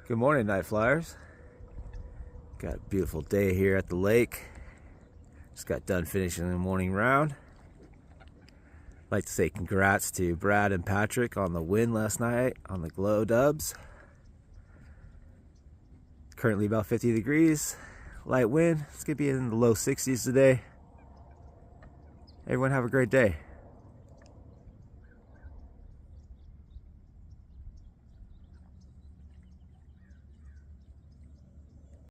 Good morning, night flyers. Got a beautiful day here at the lake. Just got done finishing the morning round. I'd like to say congrats to Brad and Patrick on the win last night on the Glow Dubs. Currently about 50 degrees, light wind. It's gonna be in the low 60s today. Everyone have a great day.